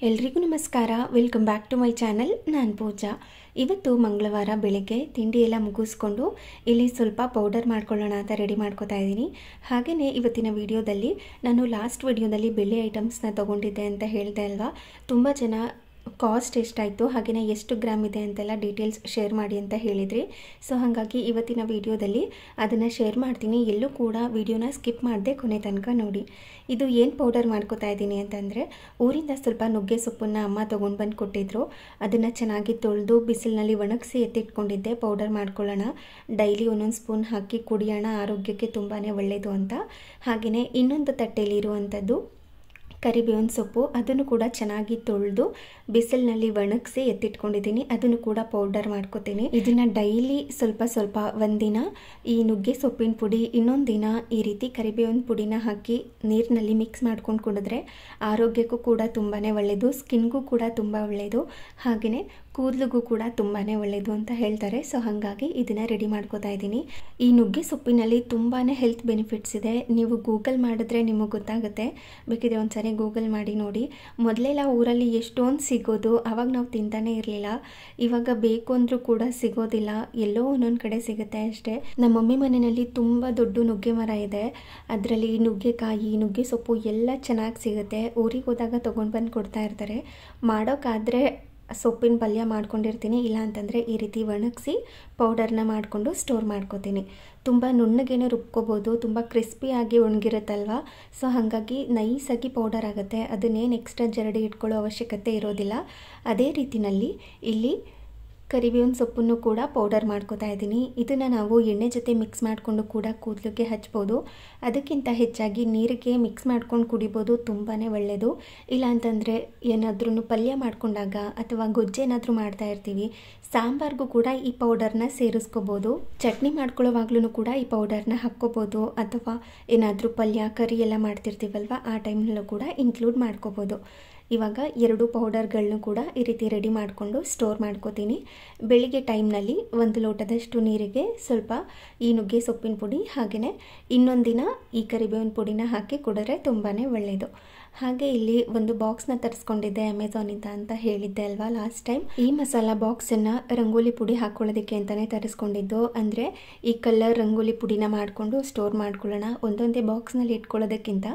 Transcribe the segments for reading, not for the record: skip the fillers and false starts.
ಎಲ್ರಿಗೂ ನಮಸ್ಕಾರ. Welcome back to my channel. ನಾನು ಪೂಜಾ. ಇವತ್ತು ಮಂಗಳವಾರ ಬೆಳಿಗ್ಗೆ ತಿಂಡಿ ಎಲ್ಲ ಮುಗಿಸ್ಕೊಂಡು ಇಲ್ಲಿ ಸ್ವಲ್ಪ ಪೌಡರ್ ಮಾಡ್ಕೊಳ್ಳೋಣ ಅಂತ ರೆಡಿ ಮಾಡ್ಕೋತಾ ಇದ್ದೀನಿ. ಹಾಗೆಯೇ ಇವತ್ತಿನ ವಿಡಿಯೋದಲ್ಲಿ ನಾನು ಲಾಸ್ಟ್ ವಿಡಿಯೋದಲ್ಲಿ ಬೆಳ್ಳಿ ಐಟಮ್ಸ್ನ ತೊಗೊಂಡಿದ್ದೆ ಅಂತ ಹೇಳಿದೆ ಅಲ್ವಾ. ತುಂಬ ಜನ ಕಾಸ್ಟ್ ಎಷ್ಟಾಯಿತು ಹಾಗೆಯೇ ಎಷ್ಟು ಗ್ರಾಮ್ ಇದೆ ಅಂತೆಲ್ಲ ಡೀಟೇಲ್ಸ್ ಶೇರ್ ಮಾಡಿ ಅಂತ ಹೇಳಿದ್ರಿ. ಸೊ ಹಾಗಾಗಿ ಇವತ್ತಿನ ವಿಡಿಯೋದಲ್ಲಿ ಅದನ್ನು ಶೇರ್ ಮಾಡ್ತೀನಿ. ಎಲ್ಲೂ ಕೂಡ ವಿಡಿಯೋನ ಸ್ಕಿಪ್ ಮಾಡದೆ ಕೊನೆ ತನಕ ನೋಡಿ. ಇದು ಏನು ಪೌಡರ್ ಮಾಡ್ಕೋತಾ ಇದ್ದೀನಿ ಅಂತಂದರೆ, ಊರಿಂದ ಸ್ವಲ್ಪ ನುಗ್ಗೆ ಸೊಪ್ಪನ್ನು ಅಮ್ಮ ತೊಗೊಂಡು ಬಂದು ಕೊಟ್ಟಿದ್ರು. ಅದನ್ನು ಚೆನ್ನಾಗಿ ತೊಳೆದು ಬಿಸಿಲಿನಲ್ಲಿ ಒಣಗಿಸಿ ಎತ್ತಿಟ್ಕೊಂಡಿದ್ದೆ. ಪೌಡರ್ ಮಾಡ್ಕೊಳ್ಳೋಣ, ಡೈಲಿ ಒಂದೊಂದು ಸ್ಪೂನ್ ಹಾಕಿ ಕುಡಿಯೋಣ, ಆರೋಗ್ಯಕ್ಕೆ ತುಂಬಾ ಒಳ್ಳೆಯದು ಅಂತ. ಹಾಗೆಯೇ ಇನ್ನೊಂದು ತಟ್ಟೆಯಲ್ಲಿ ಇರುವಂಥದ್ದು ಕರಿಬೇವಿನ ಸೊಪ್ಪು, ಅದನ್ನು ಕೂಡ ಚೆನ್ನಾಗಿ ತೊಳೆದು ಬಿಸಿಲಿನಲ್ಲಿ ಒಣಗಿಸಿ ಎತ್ತಿಟ್ಕೊಂಡಿದ್ದೀನಿ. ಅದನ್ನು ಕೂಡ ಪೌಡರ್ ಮಾಡ್ಕೋತೀನಿ. ಇದನ್ನು ಡೈಲಿ ಸ್ವಲ್ಪ ಸ್ವಲ್ಪ ಒಂದಿನ ಈ ನುಗ್ಗೆ ಸೊಪ್ಪಿನ ಪುಡಿ, ಇನ್ನೊಂದು ದಿನ ಈ ರೀತಿ ಕರಿಬೇವಿನ ಪುಡಿನ ಹಾಕಿ ನೀರಿನಲ್ಲಿ ಮಿಕ್ಸ್ ಮಾಡ್ಕೊಂಡು ಕುಡಿದ್ರೆ ಆರೋಗ್ಯಕ್ಕೂ ಕೂಡ ತುಂಬಾ ಒಳ್ಳೆಯದು, ಸ್ಕಿನ್ಗೂ ಕೂಡ ತುಂಬ ಒಳ್ಳೆಯದು, ಹಾಗೆಯೇ ಕೂದಲಿಗೂ ಕೂಡ ತುಂಬಾ ಒಳ್ಳೆಯದು ಅಂತ ಹೇಳ್ತಾರೆ. ಸೊ ಹಾಗಾಗಿ ಇದನ್ನು ರೆಡಿ ಮಾಡ್ಕೋತಾ ಇದ್ದೀನಿ. ಈ ನುಗ್ಗೆ ಸೊಪ್ಪಿನಲ್ಲಿ ತುಂಬಾ ಹೆಲ್ತ್ ಬೆನಿಫಿಟ್ಸ್ ಇದೆ. ನೀವು ಗೂಗಲ್ ಮಾಡಿದ್ರೆ ನಿಮಗೆ ಗೊತ್ತಾಗುತ್ತೆ. ಬೇಕಿದ್ರೆ ಒಂದ್ಸರಿ ಗೂಗಲ್ ಮಾಡಿ ನೋಡಿ. ಮೊದಲೆಲ್ಲ ಊರಲ್ಲಿ ಎಷ್ಟೊಂದು ಸಿಗೋದು, ಆವಾಗ ನಾವು ತಿಂತಾನೆ ಇರಲಿಲ್ಲ. ಇವಾಗ ಬೇಕು ಅಂದರೂ ಕೂಡ ಸಿಗೋದಿಲ್ಲ, ಎಲ್ಲೋ ಒಂದೊಂದು ಕಡೆ ಸಿಗುತ್ತೆ ಅಷ್ಟೇ. ನಮ್ಮ ಮಮ್ಮಿ ಮನೆಯಲ್ಲಿ ತುಂಬ ದೊಡ್ಡ ನುಗ್ಗೆ ಮರ ಇದೆ. ಅದರಲ್ಲಿ ನುಗ್ಗೆಕಾಯಿ, ನುಗ್ಗೆ ಸೊಪ್ಪು ಎಲ್ಲ ಚೆನ್ನಾಗಿ ಸಿಗುತ್ತೆ. ಊರಿಗೆ ಹೋದಾಗ ತೊಗೊಂಡು ಬಂದು ಕೊಡ್ತಾ ಇರ್ತಾರೆ. ಮಾಡೋಕ್ಕಾದರೆ ಸೊಪ್ಪಿನ ಪಲ್ಯ ಮಾಡ್ಕೊಂಡಿರ್ತೀನಿ, ಇಲ್ಲ ಅಂತಂದರೆ ಈ ರೀತಿ ಒಣಗಿಸಿ ಪೌಡರ್ನ ಮಾಡಿಕೊಂಡು ಸ್ಟೋರ್ ಮಾಡ್ಕೋತೀನಿ. ತುಂಬ ನುಣ್ಣಗೇನೆ ರುಬ್ಕೋಬೋದು, ತುಂಬ ಕ್ರಿಸ್ಪಿಯಾಗಿ ಒಣಗಿರುತ್ತಲ್ವ. ಸೊ ಹಾಗಾಗಿ ನೈಸಾಗಿ ಪೌಡರ್ ಆಗುತ್ತೆ. ಅದನ್ನೇನು ಎಕ್ಸ್ಟ್ರಾ ಜರಡಿ ಇಟ್ಕೊಳ್ಳೋ ಅವಶ್ಯಕತೆ ಇರೋದಿಲ್ಲ. ಅದೇ ರೀತಿಯಲ್ಲಿ ಇಲ್ಲಿ ಕರಿಬೇವಿನ ಸೊಪ್ಪನ್ನು ಕೂಡ ಪೌಡರ್ ಮಾಡ್ಕೋತಾ ಇದ್ದೀನಿ. ಇದನ್ನು ನಾವು ಎಣ್ಣೆ ಜೊತೆ ಮಿಕ್ಸ್ ಮಾಡಿಕೊಂಡು ಕೂಡ ಕೂದಲಿಗೆ ಹಚ್ಬೋದು. ಅದಕ್ಕಿಂತ ಹೆಚ್ಚಾಗಿ ನೀರಿಗೆ ಮಿಕ್ಸ್ ಮಾಡ್ಕೊಂಡು ಕುಡಿಬೋದು, ತುಂಬಾ ಒಳ್ಳೆಯದು. ಇಲ್ಲ ಅಂತಂದರೆ ಏನಾದ್ರೂ ಪಲ್ಯ ಮಾಡ್ಕೊಂಡಾಗ ಅಥವಾ ಗೊಜ್ಜೇನಾದರೂ ಮಾಡ್ತಾ ಇರ್ತೀವಿ, ಸಾಂಬಾರ್ಗೂ ಕೂಡ ಈ ಪೌಡರ್ನ ಸೇರಿಸ್ಕೋಬೋದು. ಚಟ್ನಿ ಮಾಡ್ಕೊಳ್ಳೋವಾಗ್ಲೂ ಕೂಡ ಈ ಪೌಡರ್ನ ಹಾಕ್ಕೋಬೋದು, ಅಥವಾ ಏನಾದರೂ ಪಲ್ಯ ಕರಿ ಎಲ್ಲ ಮಾಡ್ತಿರ್ತೀವಲ್ವ ಆ ಟೈಮ್ನಲ್ಲೂ ಕೂಡ ಇನ್ಕ್ಲೂಡ್ ಮಾಡ್ಕೋಬೋದು. ಇವಾಗ 2 ಪೌಡರ್ಗಳನ್ನೂ ಕೂಡ ಈ ರೀತಿ ರೆಡಿ ಮಾಡಿಕೊಂಡು ಸ್ಟೋರ್ ಮಾಡ್ಕೋತೀನಿ. ಬೆಳಿಗ್ಗೆ ಟೈಮ್ನಲ್ಲಿ 1 ಲೋಟದಷ್ಟು ನೀರಿಗೆ ಸ್ವಲ್ಪ ಈ ನುಗ್ಗೆ ಸೊಪ್ಪಿನ ಪುಡಿ ಹಾಗೆಯೇ ಇನ್ನೊಂದು ದಿನ ಈ ಕರಿಬೇವಿನ ಪುಡಿನ ಹಾಕಿ ಕುಡಿದ್ರೆ ತುಂಬಾ ಒಳ್ಳೆಯದು. ಹಾಗೆ ಇಲ್ಲಿ ಒಂದು ಬಾಕ್ಸ್ನ ತರಿಸ್ಕೊಂಡಿದ್ದೆ ಅಮೆಝಾನಿಂದ ಅಂತ ಹೇಳಿದ್ದೆ ಅಲ್ವಾ ಲಾಸ್ಟ್ ಟೈಮ್. ಈ ಮಸಾಲ ಬಾಕ್ಸನ್ನು ರಂಗೋಲಿ ಪುಡಿ ಹಾಕ್ಕೊಳ್ಳೋದಕ್ಕೆ ಅಂತಲೇ ತರಿಸ್ಕೊಂಡಿದ್ದು. ಅಂದರೆ ಈ ಕಲರ್ ರಂಗೋಲಿ ಪುಡಿನ ಮಾಡಿಕೊಂಡು ಸ್ಟೋರ್ ಮಾಡ್ಕೊಳ್ಳೋಣ, ಒಂದೊಂದೇ ಬಾಕ್ಸ್ನಲ್ಲಿ ಇಟ್ಕೊಳ್ಳೋದಕ್ಕಿಂತ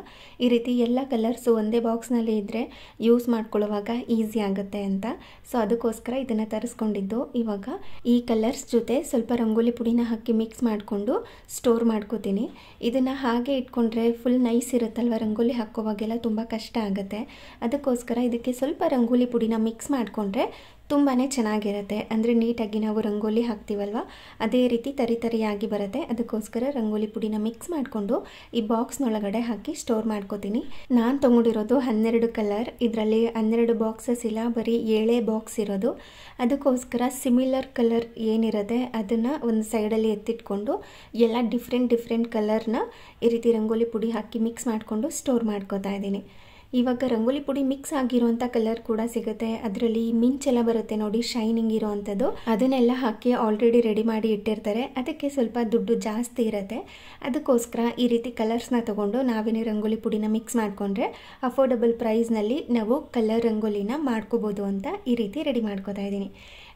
ಈ ರೀತಿ ಎಲ್ಲ ಕಲರ್ಸು ಒಂದೇ ಬಾಕ್ಸ್ನಲ್ಲಿ ಇದ್ದರೆ ಯೂಸ್ ಮಾಡ್ಕೊಳ್ಳೋವಾಗ ಈಸಿ ಆಗುತ್ತೆ ಅಂತ. ಸೊ ಅದಕ್ಕೋಸ್ಕರ ಇದನ್ನು ತರಿಸ್ಕೊಂಡಿದ್ದು. ಇವಾಗ ಈ ಕಲರ್ಸ್ ಜೊತೆ ಸ್ವಲ್ಪ ರಂಗೋಲಿ ಪುಡಿನ ಹಾಕಿ ಮಿಕ್ಸ್ ಮಾಡಿಕೊಂಡು ಸ್ಟೋರ್ ಮಾಡ್ಕೋತೀನಿ. ಇದನ್ನು ಹಾಗೆ ಇಟ್ಕೊಂಡ್ರೆ ಫುಲ್ ನೈಸ್ ಇರುತ್ತಲ್ವ, ರಂಗೋಲಿ ಹಾಕೋವಾಗೆಲ್ಲ ತುಂಬ ಕಷ್ಟ ಆಗುತ್ತೆ. ಅದಕ್ಕೋಸ್ಕರ ಇದಕ್ಕೆ ಸ್ವಲ್ಪ ರಂಗೋಲಿ ಪುಡಿನ ಮಿಕ್ಸ್ ಮಾಡಿಕೊಂಡ್ರೆ ತುಂಬಾ ಚೆನ್ನಾಗಿರುತ್ತೆ. ಅಂದರೆ ನೀಟಾಗಿ ನಾವು ರಂಗೋಲಿ ಹಾಕ್ತೀವಲ್ವ ಅದೇ ರೀತಿ ತರಿಯಾಗಿ ಬರುತ್ತೆ. ಅದಕ್ಕೋಸ್ಕರ ರಂಗೋಲಿ ಪುಡಿನ ಮಿಕ್ಸ್ ಮಾಡಿಕೊಂಡು ಈ ಬಾಕ್ಸ್ನೊಳಗಡೆ ಹಾಕಿ ಸ್ಟೋರ್ ಮಾಡ್ಕೋತೀನಿ. ನಾನು ತೊಗೊಂಡಿರೋದು 12 ಕಲರ್. ಇದರಲ್ಲಿ 12 ಬಾಕ್ಸಸ್ ಇಲ್ಲ, ಬರೀ 7 ಬಾಕ್ಸ್ ಇರೋದು. ಅದಕ್ಕೋಸ್ಕರ ಸಿಮಿಲರ್ ಕಲರ್ ಏನಿರುತ್ತೆ ಅದನ್ನು ಒಂದು ಸೈಡಲ್ಲಿ ಎತ್ತಿಟ್ಕೊಂಡು ಎಲ್ಲ ಡಿಫ್ರೆಂಟ್ ಕಲರ್ನ ಈ ರೀತಿ ರಂಗೋಲಿ ಪುಡಿ ಹಾಕಿ ಮಿಕ್ಸ್ ಮಾಡಿಕೊಂಡು ಸ್ಟೋರ್ ಮಾಡ್ಕೋತಾ ಇದ್ದೀನಿ. ಇವಾಗ ರಂಗೋಲಿ ಪುಡಿ ಮಿಕ್ಸ್ ಆಗಿರೋಂಥ ಕಲರ್ ಕೂಡ ಸಿಗುತ್ತೆ. ಅದರಲ್ಲಿ ಮಿಂಚೆಲ್ಲ ಬರುತ್ತೆ ನೋಡಿ, ಶೈನಿಂಗ್ ಇರೋ ಅಂಥದ್ದು. ಅದನ್ನೆಲ್ಲ ಹಾಕಿ ಆಲ್ರೆಡಿ ರೆಡಿ ಮಾಡಿ ಇಟ್ಟಿರ್ತಾರೆ. ಅದಕ್ಕೆ ಸ್ವಲ್ಪ ದುಡ್ಡು ಜಾಸ್ತಿ ಇರುತ್ತೆ. ಅದಕ್ಕೋಸ್ಕರ ಈ ರೀತಿ ಕಲರ್ಸ್ನ ತೊಗೊಂಡು ನಾವೇನೇ ರಂಗೋಲಿ ಪುಡಿನ ಮಿಕ್ಸ್ ಮಾಡಿಕೊಂಡ್ರೆ ಅಫೋರ್ಡಬಲ್ ಪ್ರೈಸ್ನಲ್ಲಿ ನಾವು ಕಲರ್ ರಂಗೋಲಿನ ಮಾಡ್ಕೋಬೋದು ಅಂತ ಈ ರೀತಿ ರೆಡಿ ಮಾಡ್ಕೋತಾ ಇದ್ದೀನಿ.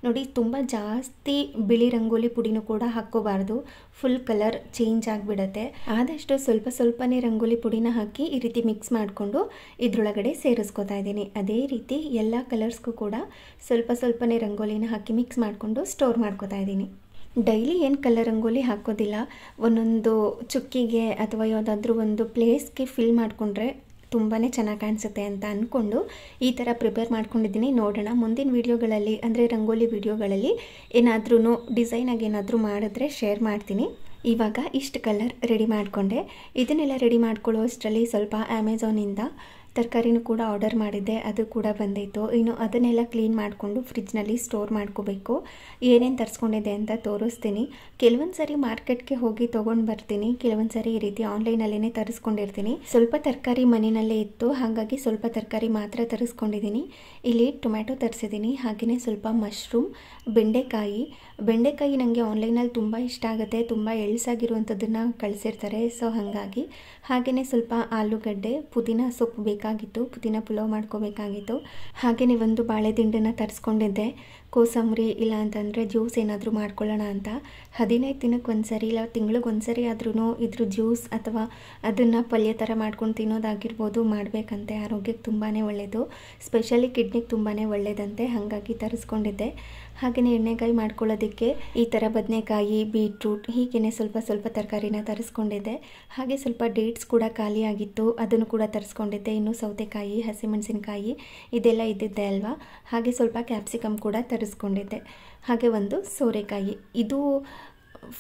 ನೋಡಿ, ತುಂಬ ಜಾಸ್ತಿ ಬಿಳಿ ರಂಗೋಲಿ ಪುಡಿನೂ ಕೂಡ ಹಾಕ್ಕೋಬಾರ್ದು, ಫುಲ್ ಕಲರ್ ಚೇಂಜ್ ಆಗಿಬಿಡುತ್ತೆ. ಆದಷ್ಟು ಸ್ವಲ್ಪನೇ ರಂಗೋಲಿ ಪುಡಿನ ಹಾಕಿ ಈ ರೀತಿ ಮಿಕ್ಸ್ ಮಾಡಿಕೊಂಡು ಇದರೊಳಗಡೆ ಸೇರಿಸ್ಕೋತಾ ಇದ್ದೀನಿ. ಅದೇ ರೀತಿ ಎಲ್ಲ ಕಲರ್ಸ್ಗೂ ಕೂಡ ಸ್ವಲ್ಪನೇ ರಂಗೋಲಿನ ಹಾಕಿ ಮಿಕ್ಸ್ ಮಾಡಿಕೊಂಡು ಸ್ಟೋರ್ ಮಾಡ್ಕೋತಾ ಇದ್ದೀನಿ. ಡೈಲಿ ಏನು ಕಲರ್ ರಂಗೋಲಿ ಹಾಕೋದಿಲ್ಲ, ಒಂದೊಂದು ಚುಕ್ಕಿಗೆ ಅಥವಾ ಯಾವುದಾದ್ರೂ ಒಂದು ಪ್ಲೇಸ್ಗೆ ಫಿಲ್ ಮಾಡಿಕೊಂಡ್ರೆ ತುಂಬಾ ಚೆನ್ನಾಗಿ ಕಾಣಿಸುತ್ತೆ ಅಂತ ಅಂದ್ಕೊಂಡು ಈ ಥರ ಪ್ರಿಪೇರ್ ಮಾಡ್ಕೊಂಡಿದ್ದೀನಿ. ನೋಡೋಣ ಮುಂದಿನ ವೀಡಿಯೋಗಳಲ್ಲಿ, ಅಂದರೆ ರಂಗೋಲಿ ವೀಡಿಯೋಗಳಲ್ಲಿ ಏನಾದ್ರೂ ಡಿಸೈನಾಗಿ ಏನಾದರೂ ಮಾಡಿದ್ರೆ ಶೇರ್ ಮಾಡ್ತೀನಿ. ಇವಾಗ ಇಷ್ಟು ಕಲರ್ ರೆಡಿ ಮಾಡಿಕೊಂಡೆ. ಇದನ್ನೆಲ್ಲ ರೆಡಿ ಮಾಡ್ಕೊಳ್ಳೋ ಅಷ್ಟರಲ್ಲಿ ಸ್ವಲ್ಪ ಅಮೆಝಾನಿಂದ ತರಕಾರಿನೂ ಕೂಡ ಆರ್ಡರ್ ಮಾಡಿದ್ದೆ, ಅದು ಕೂಡ ಬಂದಿತ್ತು. ಇನ್ನು ಅದನ್ನೆಲ್ಲ ಕ್ಲೀನ್ ಮಾಡಿಕೊಂಡು ಫ್ರಿಜ್ನಲ್ಲಿ ಸ್ಟೋರ್ ಮಾಡ್ಕೋಬೇಕು. ಏನೇನು ತರಿಸ್ಕೊಂಡಿದ್ದೆ ಅಂತ ತೋರಿಸ್ತೀನಿ. ಕೆಲವೊಂದು ಸರಿ ಮಾರ್ಕೆಟ್ಗೆ ಹೋಗಿ ತೊಗೊಂಡು ಬರ್ತೀನಿ, ಕೆಲವೊಂದು ಸರಿ ಈ ರೀತಿ ಆನ್ಲೈನಲ್ಲೇ ತರಿಸ್ಕೊಂಡಿರ್ತೀನಿ. ಸ್ವಲ್ಪ ತರಕಾರಿ ಮನೆಯಲ್ಲೇ ಇತ್ತು, ಹಾಗಾಗಿ ಸ್ವಲ್ಪ ತರಕಾರಿ ಮಾತ್ರ ತರಿಸ್ಕೊಂಡಿದ್ದೀನಿ. ಇಲ್ಲಿ ಟೊಮ್ಯಾಟೊ ತರಿಸಿದ್ದೀನಿ, ಹಾಗೆಯೇ ಸ್ವಲ್ಪ ಮಶ್ರೂಮ್, ಬೆಂಡೆಕಾಯಿ ನನಗೆ ಆನ್ಲೈನಲ್ಲಿ ತುಂಬ ಇಷ್ಟ ಆಗುತ್ತೆ, ತುಂಬ ಎಳ್ಸಾಗಿರುವಂಥದ್ದನ್ನು ಕಳಿಸಿರ್ತಾರೆ. ಸೊ ಹಾಗಾಗಿ ಹಾಗೆಯೇ ಸ್ವಲ್ಪ ಆಲೂಗಡ್ಡೆ, ಪುದೀನ ಸೊಪ್ಪು ಬೇಕಾಗುತ್ತೆ ಬೇಕಾಗಿತ್ತು, ಪುದೀನ ಪುಲಾವ್ ಮಾಡ್ಕೋಬೇಕಾಗಿತ್ತು. ಹಾಗೆಯೇ ಒಂದು ಬಾಳೆ ದಿಂಡನ್ನು ತರಿಸ್ಕೊಂಡಿದ್ದೆ, ಕೋಸಂಬರಿ ಇಲ್ಲ ಅಂತಂದರೆ ಜ್ಯೂಸ್ ಏನಾದರೂ ಮಾಡ್ಕೊಳ್ಳೋಣ ಅಂತ. 15 ದಿನಕ್ಕೆ ಒಂದ್ಸರಿ ಇಲ್ಲ ತಿಂಗಳಿಗೆ ಒಂದ್ಸರಿ ಆದ್ರೂ ಇದ್ರ ಜ್ಯೂಸ್ ಅಥವಾ ಅದನ್ನು ಪಲ್ಯ ಥರ ಮಾಡ್ಕೊಂಡು ತಿನ್ನೋದಾಗಿರ್ಬೋದು ಮಾಡಬೇಕಂತೆ. ಆರೋಗ್ಯಕ್ಕೆ ತುಂಬಾ ಒಳ್ಳೆಯದು, ಸ್ಪೆಷಲಿ ಕಿಡ್ನಿಗೆ ತುಂಬಾ ಒಳ್ಳೆಯದಂತೆ. ಹಾಗಾಗಿ ತರಿಸ್ಕೊಂಡಿದ್ದೆ. ಹಾಗೆಯೇ ಎಣ್ಣೆಗಾಯಿ ಮಾಡ್ಕೊಳ್ಳೋದಕ್ಕೆ ಈ ಥರ ಬದನೆಕಾಯಿ, ಬೀಟ್ರೂಟ್ ಹೀಗೇ ಸ್ವಲ್ಪ ತರಕಾರಿನ ತರಿಸ್ಕೊಂಡಿದ್ದೆ. ಹಾಗೆ ಸ್ವಲ್ಪ ಡೇಟ್ಸ್ ಕೂಡ ಖಾಲಿಯಾಗಿತ್ತು, ಅದನ್ನು ಕೂಡ ತರಿಸ್ಕೊಂಡಿದ್ದೆ. ಇನ್ನು ಸೌತೆಕಾಯಿ, ಹಸಿಮೆಣಸಿನಕಾಯಿ ಇದೆಲ್ಲ ಇದ್ದಿದ್ದೆ ಅಲ್ವಾ. ಹಾಗೆ ಸ್ವಲ್ಪ ಕ್ಯಾಪ್ಸಿಕಮ್ ಕೂಡ ತರಿಸ್ಕೊಂಡಿದ್ದೆ. ಹಾಗೆ ಒಂದು ಸೋರೆಕಾಯಿ, ಇದು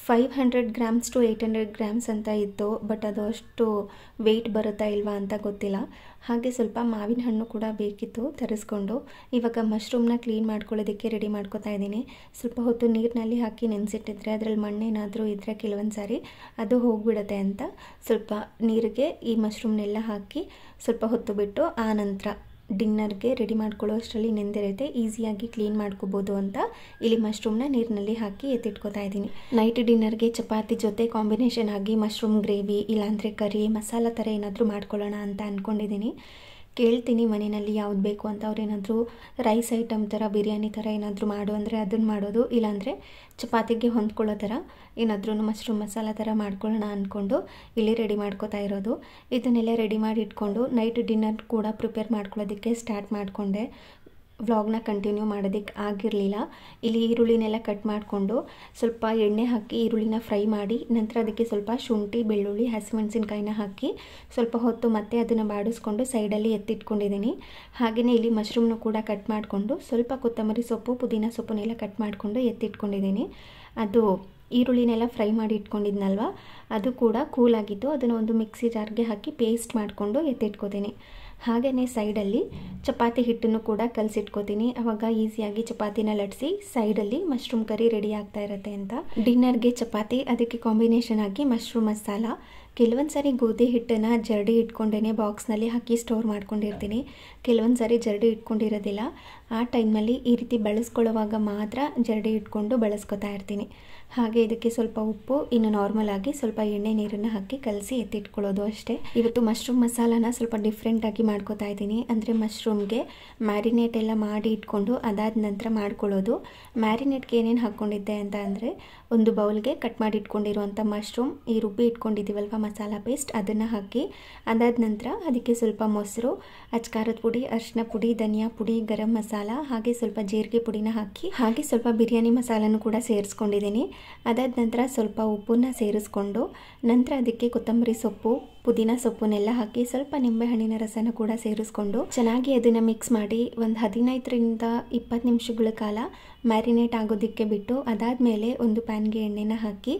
500 ಗ್ರಾಮ್ಸ್ ಟು 800 ಗ್ರಾಮ್ಸ್ ಅಂತ ಇತ್ತು, ಬಟ್ ಅದು ಅಷ್ಟು ವೆಯ್ಟ್ ಬರುತ್ತಾ ಇಲ್ವಾ ಅಂತ ಗೊತ್ತಿಲ್ಲ. ಹಾಗೆ ಸ್ವಲ್ಪ ಮಾವಿನ ಹಣ್ಣು ಕೂಡ ಬೇಕಿತ್ತು, ತರಿಸ್ಕೊಂಡು ಇವಾಗ ಮಶ್ರೂಮ್ನ ಕ್ಲೀನ್ ಮಾಡ್ಕೊಳ್ಳೋದಕ್ಕೆ ರೆಡಿ ಮಾಡ್ಕೊತಾ ಇದ್ದೀನಿ. ಸ್ವಲ್ಪ ಹೊತ್ತು ನೀರಿನಲ್ಲಿ ಹಾಕಿ ನೆನೆಸಿಟ್ಟಿದ್ರೆ ಅದರಲ್ಲಿ ಮಣ್ಣೇನಾದರೂ ಇದ್ದರೆ ಕೆಲವೊಂದು ಸಾರಿ ಅದು ಹೋಗಿಬಿಡುತ್ತೆ ಅಂತ ಸ್ವಲ್ಪ ನೀರಿಗೆ ಈ ಮಶ್ರೂಮ್ನೆಲ್ಲ ಹಾಕಿ ಸ್ವಲ್ಪ ಹೊತ್ತು ಬಿಟ್ಟು ಆ ನಂತರ ಡಿನ್ನರ್ಗೆ ರೆಡಿ ಮಾಡ್ಕೊಳ್ಳೋ ಅಷ್ಟರಲ್ಲಿ ನೆಂದಿರುತ್ತೆ, ಈಸಿಯಾಗಿ ಕ್ಲೀನ್ ಮಾಡ್ಕೋಬೋದು ಅಂತ ಇಲ್ಲಿ ಮಶ್ರೂಮ್ನ ನೀರಿನಲ್ಲಿ ಹಾಕಿ ಎತ್ತಿಟ್ಕೋತಾ ಇದ್ದೀನಿ. ನೈಟ್ ಡಿನ್ನರ್ಗೆ ಚಪಾತಿ ಜೊತೆ ಕಾಂಬಿನೇಷನ್ ಆಗಿ ಮಶ್ರೂಮ್ ಗ್ರೇವಿ ಇಲ್ಲಾಂದರೆ ಕರಿ ಮಸಾಲ ಥರ ಏನಾದರೂ ಮಾಡ್ಕೊಳ್ಳೋಣ ಅಂತ ಅಂದ್ಕೊಂಡಿದ್ದೀನಿ. ಕೇಳ್ತೀನಿ ಮನೆಯಲ್ಲಿ ಯಾವ್ದು ಬೇಕು ಅಂತ. ಅವ್ರೇನಾದರೂ ರೈಸ್ ಐಟಮ್ ಥರ ಬಿರಿಯಾನಿ ಥರ ಏನಾದರೂ ಮಾಡು ಅಂದರೆ ಅದನ್ನು ಮಾಡೋದು, ಇಲ್ಲಾಂದರೆ ಚಪಾತಿಗೆ ಹೊಂದ್ಕೊಳ್ಳೋ ಥರ ಏನಾದ್ರೂ ಮಶ್ರೂಮ್ ಮಸಾಲ ಥರ ಮಾಡ್ಕೊಳ್ಳೋಣ ಅಂದ್ಕೊಂಡು ಇಲ್ಲಿ ರೆಡಿ ಮಾಡ್ಕೋತಾ ಇರೋದು. ಇದನ್ನೆಲ್ಲ ರೆಡಿ ಮಾಡಿ ಇಟ್ಕೊಂಡು ನೈಟ್ ಡಿನ್ನರ್ ಕೂಡ ಪ್ರಿಪೇರ್ ಮಾಡ್ಕೊಳ್ಳೋದಕ್ಕೆ ಸ್ಟಾರ್ಟ್ ಮಾಡಿಕೊಂಡೆ. ವ್ಲಾಗ್ನ ಕಂಟಿನ್ಯೂ ಮಾಡೋದಕ್ಕೆ ಆಗಿರಲಿಲ್ಲ. ಇಲ್ಲಿ ಈರುಳ್ಳಿನೆಲ್ಲ ಕಟ್ ಮಾಡಿಕೊಂಡು ಸ್ವಲ್ಪ ಎಣ್ಣೆ ಹಾಕಿ ಈರುಳ್ಳಿನ ಫ್ರೈ ಮಾಡಿ ನಂತರ ಅದಕ್ಕೆ ಸ್ವಲ್ಪ ಶುಂಠಿ, ಬೆಳ್ಳುಳ್ಳಿ, ಹಸಿಮೆಣಸಿನ್ಕಾಯಿನ ಹಾಕಿ ಸ್ವಲ್ಪ ಹೊತ್ತು ಮತ್ತೆ ಅದನ್ನು ಬಾಡಿಸ್ಕೊಂಡು ಸೈಡಲ್ಲಿ ಎತ್ತಿಟ್ಕೊಂಡಿದ್ದೀನಿ. ಹಾಗೆಯೇ ಇಲ್ಲಿ ಮಶ್ರೂಮ್ನು ಕೂಡ ಕಟ್ ಮಾಡಿಕೊಂಡು ಸ್ವಲ್ಪ ಕೊತ್ತಂಬರಿ ಸೊಪ್ಪು, ಪುದೀನ ಸೊಪ್ಪನ್ನೆಲ್ಲ ಕಟ್ ಮಾಡಿಕೊಂಡು ಎತ್ತಿಟ್ಕೊಂಡಿದ್ದೀನಿ. ಅದು ಈರುಳ್ಳಿನೆಲ್ಲ ಫ್ರೈ ಮಾಡಿ ಇಟ್ಕೊಂಡಿದ್ನಲ್ವ, ಅದು ಕೂಡ ಕೂಲಾಗಿತ್ತು. ಅದನ್ನು ಒಂದು ಮಿಕ್ಸಿ ಜಾರ್ಗೆ ಹಾಕಿ ಪೇಸ್ಟ್ ಮಾಡಿಕೊಂಡು ಎತ್ತಿಟ್ಕೋತೀನಿ. ಹಾಗೆಯೇ ಸೈಡಲ್ಲಿ ಚಪಾತಿ ಹಿಟ್ಟನ್ನು ಕೂಡ ಕಲಸಿಟ್ಕೋತೀನಿ, ಆವಾಗ ಈಸಿಯಾಗಿ ಚಪಾತಿನ ಲಟ್ಸಿ ಸೈಡಲ್ಲಿ ಮಶ್ರೂಮ್ ಕರಿ ರೆಡಿ ಆಗ್ತಾ ಇರುತ್ತೆ ಅಂತ. ಡಿನ್ನರ್ಗೆ ಚಪಾತಿ, ಅದಕ್ಕೆ ಕಾಂಬಿನೇಷನ್ ಆಗಿ ಮಶ್ರೂಮ್ ಮಸಾಲ. ಕೆಲವೊಂದು ಸಾರಿ ಗೋಧಿ ಹಿಟ್ಟನ್ನು ಜರಡಿ ಇಟ್ಕೊಂಡೇ ಬಾಕ್ಸ್ನಲ್ಲಿ ಹಾಕಿ ಸ್ಟೋರ್ ಮಾಡ್ಕೊಂಡಿರ್ತೀನಿ, ಕೆಲವೊಂದು ಸಾರಿ ಜರಡಿ ಇಟ್ಕೊಂಡಿರೋದಿಲ್ಲ. ಆ ಟೈಮಲ್ಲಿ ಈ ರೀತಿ ಬಳಸ್ಕೊಳ್ಳುವಾಗ ಮಾತ್ರ ಜರಡಿ ಇಟ್ಕೊಂಡು ಬಳಸ್ಕೊತಾ ಇರ್ತೀನಿ. ಹಾಗೆ ಇದಕ್ಕೆ ಸ್ವಲ್ಪ ಉಪ್ಪು, ಇನ್ನು ನಾರ್ಮಲ್ ಆಗಿ ಸ್ವಲ್ಪ ಎಣ್ಣೆ ನೀರನ್ನು ಹಾಕಿ ಕಲಸಿ ಎತ್ತಿಟ್ಕೊಳ್ಳೋದು ಅಷ್ಟೇ. ಇವತ್ತು ಮಶ್ರೂಮ್ ಮಸಾಲಾನ ಸ್ವಲ್ಪ ಡಿಫ್ರೆಂಟಾಗಿ ಮಾಡ್ಕೋತಾ ಇದ್ದೀನಿ. ಅಂದರೆ ಮಶ್ರೂಮ್ಗೆ ಮ್ಯಾರಿನೇಟ್ ಎಲ್ಲ ಮಾಡಿ ಇಟ್ಕೊಂಡು ಅದಾದ ನಂತರ ಮಾಡ್ಕೊಳ್ಳೋದು. ಮ್ಯಾರಿನೇಟ್ಗೆ ಏನೇನು ಹಾಕ್ಕೊಂಡಿದ್ದೆ ಅಂತ ಅಂದರೆ ಒಂದು ಬೌಲ್ಗೆ ಕಟ್ ಮಾಡಿ ಇಟ್ಕೊಂಡಿರುವಂಥ ಮಶ್ರೂಮ್, ಈ ರುಬ್ಬಿ ಇಟ್ಕೊಂಡಿದ್ದೀವಲ್ವ ಮಸಾಲ ಪೇಸ್ಟ್, ಅದನ್ನು ಹಾಕಿ ಅದಾದ ನಂತರ ಅದಕ್ಕೆ ಸ್ವಲ್ಪ ಮೊಸರು, ಅಚ್ಕಾರದ ಪುಡಿ, ಅರಿಶಿನ ಪುಡಿ, ಧನಿಯಾ ಪುಡಿ, ಗರಂ ಮಸಾಲ, ಹಾಗೆ ಸ್ವಲ್ಪ ಜೀರಿಗೆ ಪುಡಿನ ಹಾಕಿ ಹಾಗೆ ಸ್ವಲ್ಪ ಬಿರಿಯಾನಿ ಮಸಾಲನೂ ಕೂಡ ಸೇರಿಸ್ಕೊಂಡಿದ್ದೀನಿ. ಅದಾದ ನಂತರ ಸ್ವಲ್ಪ ಉಪ್ಪನ್ನ ಸೇರಿಸ್ಕೊಂಡು ನಂತರ ಅದಕ್ಕೆ ಕೊತ್ತಂಬರಿ ಸೊಪ್ಪು, ಪುದೀನ ಸೊಪ್ಪನ್ನೆಲ್ಲ ಹಾಕಿ ಸ್ವಲ್ಪ ನಿಂಬೆಹಣ್ಣಿನ ರಸನ ಕೂಡ ಸೇರಿಸ್ಕೊಂಡು ಚೆನ್ನಾಗಿ ಅದನ್ನು ಮಿಕ್ಸ್ ಮಾಡಿ ಒಂದು 15ರಿಂದ 20 ನಿಮಿಷಗಳ ಕಾಲ ಮ್ಯಾರಿನೇಟ್ ಆಗೋದಕ್ಕೆ ಬಿಟ್ಟು ಅದಾದಮೇಲೆ ಒಂದು ಪ್ಯಾನ್ಗೆ ಎಣ್ಣೆನ ಹಾಕಿ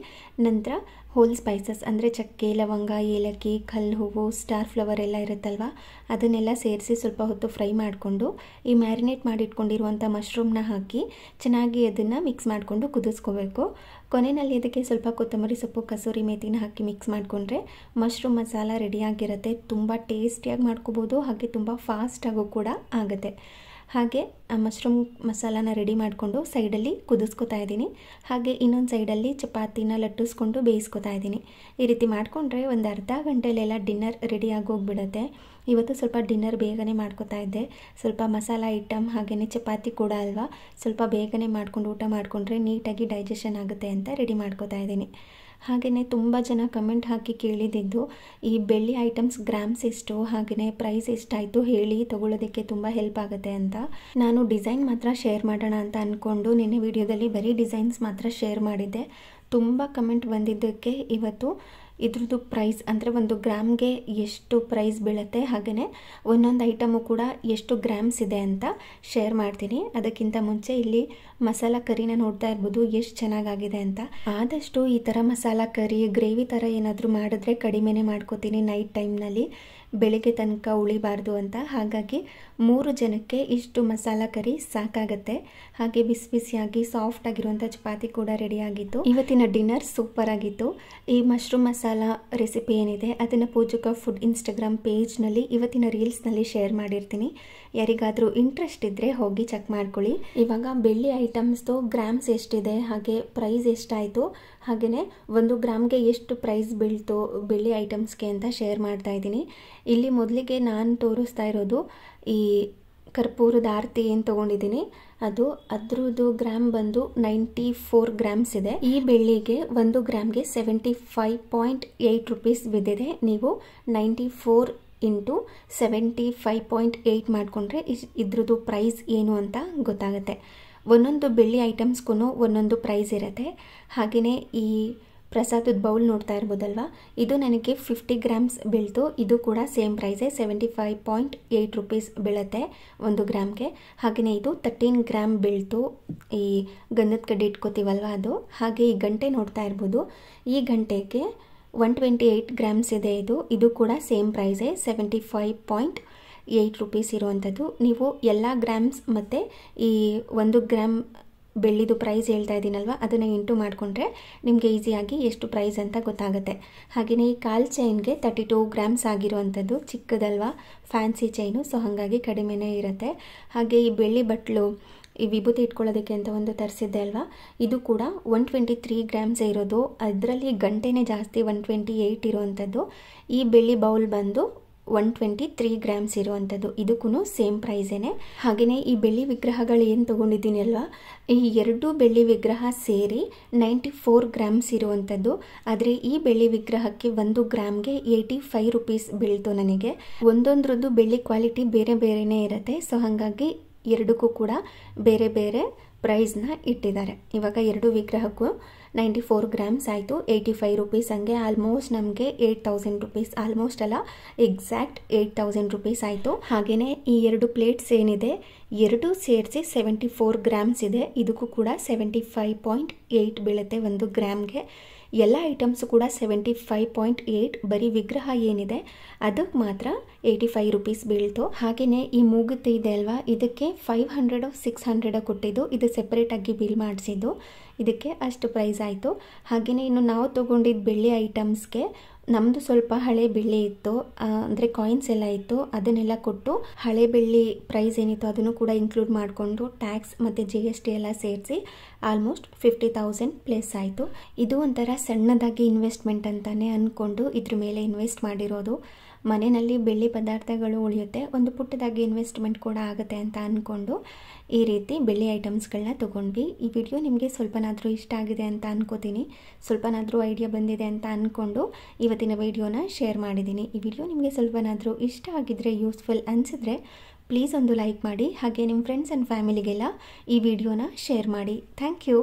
ನಂತರ ಹೋಲ್ ಸ್ಪೈಸಸ್ ಅಂದರೆ ಚಕ್ಕೆ, ಲವಂಗ, ಏಲಕ್ಕಿ, ಕಲ್ಲು ಹೂವು, ಸ್ಟಾರ್ ಫ್ಲವರ್ ಎಲ್ಲ ಇರುತ್ತಲ್ವ, ಅದನ್ನೆಲ್ಲ ಸೇರಿಸಿ ಸ್ವಲ್ಪ ಹೊತ್ತು ಫ್ರೈ ಮಾಡಿಕೊಂಡು ಈ ಮ್ಯಾರಿನೇಟ್ ಮಾಡಿಟ್ಕೊಂಡಿರುವಂಥ ಮಶ್ರೂಮ್ನ ಹಾಕಿ ಚೆನ್ನಾಗಿ ಅದನ್ನು ಮಿಕ್ಸ್ ಮಾಡಿಕೊಂಡು ಕುದಿಸ್ಕೋಬೇಕು. ಕೊನೆಯಲ್ಲಿ ಅದಕ್ಕೆ ಸ್ವಲ್ಪ ಕೊತ್ತಂಬರಿ ಸೊಪ್ಪು, ಕಸೂರಿ ಮೇಥಿನ ಹಾಕಿ ಮಿಕ್ಸ್ ಮಾಡಿಕೊಂಡ್ರೆ ಮಶ್ರೂಮ್ ಮಸಾಲ ರೆಡಿಯಾಗಿರುತ್ತೆ. ತುಂಬ ಟೇಸ್ಟಿಯಾಗಿ ಮಾಡ್ಕೋಬೋದು, ಹಾಗೆ ತುಂಬ ಫಾಸ್ಟಾಗೂ ಕೂಡ ಆಗುತ್ತೆ. ಹಾಗೆ ಆ ಮಶ್ರೂಮ್ ಮಸಾಲಾನ ರೆಡಿ ಮಾಡಿಕೊಂಡು ಸೈಡಲ್ಲಿ ಕುದಿಸ್ಕೊತಾ ಇದ್ದೀನಿ. ಹಾಗೆ ಇನ್ನೊಂದು ಸೈಡಲ್ಲಿ ಚಪಾತಿನ ಲಟ್ಟಿಸ್ಕೊಂಡು ಬೇಯಿಸ್ಕೊತಾ ಇದ್ದೀನಿ. ಈ ರೀತಿ ಮಾಡಿಕೊಂಡ್ರೆ ಒಂದು ಅರ್ಧ ಗಂಟೆಲೆಲ್ಲ ಡಿನ್ನರ್ ರೆಡಿ ಆಗೋಗ್ಬಿಡುತ್ತೆ. ಇವತ್ತು ಸ್ವಲ್ಪ ಡಿನ್ನರ್ ಬೇಗನೆ ಮಾಡ್ಕೊತಾ ಇದ್ದೆ. ಸ್ವಲ್ಪ ಮಸಾಲ ಐಟಮ್ ಹಾಗೆಯೇ ಚಪಾತಿ ಕೂಡ ಅಲ್ವಾ, ಸ್ವಲ್ಪ ಬೇಗನೆ ಮಾಡ್ಕೊಂಡು ಊಟ ಮಾಡಿಕೊಂಡ್ರೆ ನೀಟಾಗಿ ಡೈಜೆಷನ್ ಆಗುತ್ತೆ ಅಂತ ರೆಡಿ ಮಾಡ್ಕೊತಾ ಇದ್ದೀನಿ. ಹಾಗೆಯೇ ತುಂಬ ಜನ ಕಮೆಂಟ್ ಹಾಕಿ ಕೇಳಿದ್ದು ಈ ಬೆಳ್ಳಿ ಐಟಮ್ಸ್ ಗ್ರಾಮ್ಸ್ ಎಷ್ಟು, ಹಾಗೆಯೇ ಪ್ರೈಸ್ ಎಷ್ಟಾಯಿತು ಹೇಳಿ, ತೊಗೊಳ್ಳೋದಕ್ಕೆ ತುಂಬ ಹೆಲ್ಪ್ ಆಗುತ್ತೆ ಅಂತ. ನಾನು ಡಿಸೈನ್ ಮಾತ್ರ ಶೇರ್ ಮಾಡೋಣ ಅಂತ ಅಂದ್ಕೊಂಡು ನಿನ್ನೆ ವಿಡಿಯೋದಲ್ಲಿ ಬರೀ ಡಿಸೈನ್ಸ್ ಮಾತ್ರ ಶೇರ್ ಮಾಡಿದ್ದೆ. ತುಂಬ ಕಮೆಂಟ್ ಬಂದಿದ್ದಕ್ಕೆ ಇವತ್ತು ಇದ್ರದ್ದು ಪ್ರೈಸ್ ಅಂದರೆ 1 ಗ್ರಾಮ್ಗೆ ಎಷ್ಟು ಪ್ರೈಸ್ ಬೀಳುತ್ತೆ, ಹಾಗೆಯೇ ಒಂದೊಂದು ಐಟಮು ಕೂಡ ಎಷ್ಟು ಗ್ರಾಮ್ಸ್ ಇದೆ ಅಂತ ಶೇರ್ ಮಾಡ್ತೀನಿ. ಅದಕ್ಕಿಂತ ಮುಂಚೆ ಇಲ್ಲಿ ಮಸಾಲ ಕರಿನ ನೋಡ್ತಾ ಇರ್ಬೋದು ಎಷ್ಟು ಚೆನ್ನಾಗಾಗಿದೆ ಅಂತ. ಆದಷ್ಟು ಈ ಥರ ಮಸಾಲ ಕರಿ, ಗ್ರೇವಿ ಥರ ಏನಾದರೂ ಮಾಡಿದ್ರೆ ಕಡಿಮೆನೇ ಮಾಡ್ಕೋತೀನಿ ನೈಟ್ ಟೈಮ್ನಲ್ಲಿ, ಬೆಳಿಗ್ಗೆ ತನಕ ಉಳಿಬಾರ್ದು ಅಂತ. ಹಾಗಾಗಿ 3 ಜನಕ್ಕೆ ಇಷ್ಟು ಮಸಾಲ ಕರಿ ಸಾಕಾಗತ್ತೆ. ಹಾಗೆ ಬಿಸಿ ಬಿಸಿಯಾಗಿ ಸಾಫ್ಟ್ ಆಗಿರುವಂಥ ಚಪಾತಿ ಕೂಡ ರೆಡಿಯಾಗಿತ್ತು. ಇವತ್ತಿನ ಡಿನ್ನರ್ ಸೂಪರ್ ಆಗಿತ್ತು. ಈ ಮಶ್ರೂಮ್ ಮಸಾಲ ರೆಸಿಪಿ ಏನಿದೆ ಅದನ್ನು ಪೂಜಕ ಫುಡ್ ಇನ್ಸ್ಟಾಗ್ರಾಮ್ ಪೇಜ್ನಲ್ಲಿ ಇವತ್ತಿನ ರೀಲ್ಸ್ನಲ್ಲಿ ಶೇರ್ ಮಾಡಿರ್ತೀನಿ. ಯಾರಿಗಾದರೂ ಇಂಟ್ರೆಸ್ಟ್ ಇದ್ದರೆ ಹೋಗಿ ಚೆಕ್ ಮಾಡ್ಕೊಳ್ಳಿ. ಇವಾಗ ಬೆಳ್ಳಿ ಐಟಮ್ಸ್ದು ಗ್ರಾಮ್ಸ್ ಎಷ್ಟಿದೆ, ಹಾಗೆ ಪ್ರೈಸ್ ಎಷ್ಟಾಯಿತು, ಹಾಗೆಯೇ 1 ಗ್ರಾಮ್ಗೆ ಎಷ್ಟು ಪ್ರೈಸ್ ಬೀಳ್ತೋ ಬೆಳ್ಳಿ ಐಟಮ್ಸ್ಗೆ ಅಂತ ಶೇರ್ ಮಾಡ್ತಾ ಇದ್ದೀನಿ. ಇಲ್ಲಿ ಮೊದಲಿಗೆ ನಾನು ತೋರಿಸ್ತಾ ಇರೋದು ಈ ಕರ್ಪೂರದ ಆರತಿ ಏನು ತೊಗೊಂಡಿದ್ದೀನಿ ಅದ್ರದ್ದು ಗ್ರಾಮ್ ಬಂದು 94 ಗ್ರಾಮ್ಸ್ ಇದೆ. ಈ ಬೆಳ್ಳಿಗೆ 1 ಗ್ರಾಮ್ಗೆ 75.8 ರುಪೀಸ್ ಬಿದ್ದಿದೆ. ನೀವು 94 ಇಂಟು 75.8 ಮಾಡಿಕೊಂಡ್ರೆ ಇದ್ರದ್ದು ಪ್ರೈಸ್ ಏನು ಅಂತ ಗೊತ್ತಾಗುತ್ತೆ. ಒಂದೊಂದು ಬೆಳ್ಳಿ ಐಟಮ್ಸ್ಗೂ ಒಂದೊಂದು ಪ್ರೈಸ್ ಇರುತ್ತೆ. ಹಾಗೆಯೇ ಈ ಪ್ರಸಾದದ ಬೌಲ್ ನೋಡ್ತಾ ಇರ್ಬೋದಲ್ವ, ಇದು ನನಗೆ 50 ಗ್ರಾಮ್ಸ್ ಬೀಳ್ತು. ಇದು ಕೂಡ ಸೇಮ್ ಪ್ರೈಸೇ 75.8 ರುಪೀಸ್ ಬೀಳುತ್ತೆ 1 ಗ್ರಾಮ್ಗೆ. ಹಾಗೆಯೇ ಇದು 13 ಗ್ರಾಮ್ ಬೀಳ್ತು, ಈ ಗಂಧದ ಕಡ್ಡಿ ಇಟ್ಕೋತೀವಲ್ವ ಅದು. ಹಾಗೆ ಈ ಗಂಟೆ ನೋಡ್ತಾ ಇರ್ಬೋದು, ಈ ಗಂಟೆಗೆ 128 ಗ್ರಾಮ್ಸ್ ಇದೆ. ಇದು ಕೂಡ ಸೇಮ್ ಪ್ರೈಸೇ 75.8 ರುಪೀಸ್ ಇರುವಂಥದ್ದು. ನೀವು ಎಲ್ಲ ಗ್ರಾಮ್ಸ್ ಮತ್ತು ಈ 1 ಗ್ರಾಮ್ ಬೆಳ್ಳಿದು ಪ್ರೈಸ್ ಹೇಳ್ತಾ ಇದ್ದೀನಲ್ವ, ಅದನ್ನು ಇಂಟು ಮಾಡಿಕೊಂಡ್ರೆ ನಿಮಗೆ ಈಸಿಯಾಗಿ ಎಷ್ಟು ಪ್ರೈಸ್ ಅಂತ ಗೊತ್ತಾಗುತ್ತೆ. ಹಾಗೆಯೇ ಈ ಕಾಲ್ ಚೈನ್ಗೆ 32 ಗ್ರಾಮ್ಸ್ ಆಗಿರುವಂಥದ್ದು, ಚಿಕ್ಕದಲ್ವ ಫ್ಯಾನ್ಸಿ ಚೈನು, ಸೊ ಹಾಗಾಗಿ ಕಡಿಮೆನೇ ಇರುತ್ತೆ. ಹಾಗೆ ಈ ಬೆಳ್ಳಿ ಬಟ್ಲು ಈ ವಿಭೂತಿ ಇಟ್ಕೊಳ್ಳೋದಕ್ಕೆ ಅಂತ ಒಂದು ತರಿಸಿದ್ದೆ ಅಲ್ವಾ, ಇದು ಕೂಡ 123 ಗ್ರಾಮ್ಸೇ ಇರೋದು. ಅದರಲ್ಲಿ ಗಂಟೆನೇ ಜಾಸ್ತಿ 128 ಇರುವಂಥದ್ದು. ಈ ಬೆಳ್ಳಿ ಬೌಲ್ ಬಂದು 123 ಗ್ರಾಮ್ಸ್ ಇರುವಂಥದ್ದು, ಇದಕ್ಕೂ ಸೇಮ್ ಪ್ರೈಸೇನೆ. ಹಾಗೆಯೇ ಈ ಬೆಳ್ಳಿ ವಿಗ್ರಹಗಳು ಏನು ತೊಗೊಂಡಿದ್ದೀನಿ ಅಲ್ವಾ, ಈ 2 ಬೆಳ್ಳಿ ವಿಗ್ರಹ ಸೇರಿ 94 ಗ್ರಾಮ್ಸ್ ಇರುವಂಥದ್ದು. ಆದರೆ ಈ ಬೆಳ್ಳಿ ವಿಗ್ರಹಕ್ಕೆ 1 ಗ್ರಾಮ್ಗೆ 85 ರುಪೀಸ್ ಬೀಳ್ತು ನನಗೆ. ಒಂದೊಂದ್ರದ್ದು ಬೆಳ್ಳಿ ಕ್ವಾಲಿಟಿ ಬೇರೆ ಬೇರೆನೇ ಇರುತ್ತೆ. ಸೊ ಹಾಗಾಗಿ ಎರಡಕ್ಕೂ ಕೂಡ ಬೇರೆ ಬೇರೆ ಪ್ರೈಸ್ನ ಇಟ್ಟಿದ್ದಾರೆ. ಇವಾಗ 2 ವಿಗ್ರಹಕ್ಕೂ 94 ಗ್ರಾಮ್ಸ್ ಆಯಿತು, 85 ರುಪೀಸ್. ಹಂಗೆ ಆಲ್ಮೋಸ್ಟ್ ನಮಗೆ 8000 ರುಪೀಸ್, ಆಲ್ಮೋಸ್ಟ್ ಅಲ್ಲ ಎಕ್ಸಾಕ್ಟ್ 8000 ರುಪೀಸ್ ಆಯಿತು. ಹಾಗೆಯೇ ಈ 2 ಪ್ಲೇಟ್ಸ್ ಏನಿದೆ ಎರಡೂ ಸೇರಿಸಿ 74 ಗ್ರಾಮ್ಸ್ ಇದೆ. ಇದಕ್ಕೂ ಕೂಡ 75.8 ಬೀಳುತ್ತೆ 1 ಗ್ರಾಮ್ಗೆ. ಎಲ್ಲ ಐಟಮ್ಸು ಕೂಡ 75.8. ಬರೀ ವಿಗ್ರಹ ಏನಿದೆ ಅದಕ್ಕೆ ಮಾತ್ರ 85 ರುಪೀಸ್ ಬೀಳ್ತು. ಹಾಗೆಯೇ ಈ ಮೂಗುತಿ ಇದೆ ಅಲ್ವಾ, ಇದಕ್ಕೆ 500 600 ಕೊಟ್ಟಿದ್ದು, ಇದು ಸೆಪ್ರೇಟಾಗಿ ಬಿಲ್ ಮಾಡಿಸಿದ್ದು, ಇದಕ್ಕೆ ಅಷ್ಟು ಪ್ರೈಸ್ ಆಯಿತು. ಹಾಗೆಯೇ ಇನ್ನು ನಾವು ತೊಗೊಂಡಿದ್ದು ಬೆಳ್ಳಿ ಐಟಮ್ಸ್ಗೆ ನಮ್ಮದು ಸ್ವಲ್ಪ ಹಳೆ ಬೆಳ್ಳಿ ಇತ್ತು, ಅಂದರೆ ಕಾಯಿನ್ಸ್ ಎಲ್ಲ ಇತ್ತು, ಅದನ್ನೆಲ್ಲ ಕೊಟ್ಟು ಹಳೆ ಬೆಳ್ಳಿ ಪ್ರೈಸ್ ಏನಿತ್ತು ಅದನ್ನು ಕೂಡ ಇನ್ಕ್ಲೂಡ್ ಮಾಡಿಕೊಂಡು ಟ್ಯಾಕ್ಸ್ ಮತ್ತು GST ಎಲ್ಲ ಸೇರಿಸಿ ಆಲ್ಮೋಸ್ಟ್ 50,000 ಪ್ಲಸ್ ಆಯಿತು. ಇದು ಒಂಥರ ಸಣ್ಣದಾಗಿ ಇನ್ವೆಸ್ಟ್ಮೆಂಟ್ ಅಂತಲೇ ಅಂದ್ಕೊಂಡು ಇದ್ರ ಮೇಲೆ ಇನ್ವೆಸ್ಟ್ ಮಾಡಿರೋದು. ಮನೆಯಲ್ಲಿ ಬೆಳ್ಳಿ ಪದಾರ್ಥಗಳು ಉಳಿಯುತ್ತೆ, ಒಂದು ಪುಟ್ಟದಾಗಿ ಇನ್ವೆಸ್ಟ್ಮೆಂಟ್ ಕೂಡ ಆಗುತ್ತೆ ಅಂತ ಅಂದ್ಕೊಂಡು ಈ ರೀತಿ ಬೆಳ್ಳಿ ಐಟಮ್ಸ್ಗಳನ್ನ ತೊಗೊಂಡ್ವಿ. ಈ ವಿಡಿಯೋ ನಿಮಗೆ ಸ್ವಲ್ಪನಾದರೂ ಇಷ್ಟ ಆಗಿದೆ ಅಂತ ಅನ್ಕೋತೀನಿ, ಸ್ವಲ್ಪನಾದರೂ ಐಡಿಯಾ ಬಂದಿದೆ ಅಂತ ಅಂದ್ಕೊಂಡು ಇವತ್ತಿನ ವಿಡಿಯೋನ ಶೇರ್ ಮಾಡಿದ್ದೀನಿ. ಈ ವಿಡಿಯೋ ನಿಮಗೆ ಸ್ವಲ್ಪನಾದರೂ ಇಷ್ಟ ಆಗಿದ್ದರೆ, ಯೂಸ್ಫುಲ್ ಅನಿಸಿದ್ರೆ ಪ್ಲೀಸ್ ಒಂದು ಲೈಕ್ ಮಾಡಿ. ಹಾಗೆ ನಿಮ್ಮ ಫ್ರೆಂಡ್ಸ್ ಆ್ಯಂಡ್ ಫ್ಯಾಮಿಲಿಗೆಲ್ಲ ಈ ವಿಡಿಯೋನ ಶೇರ್ ಮಾಡಿ. Thank you.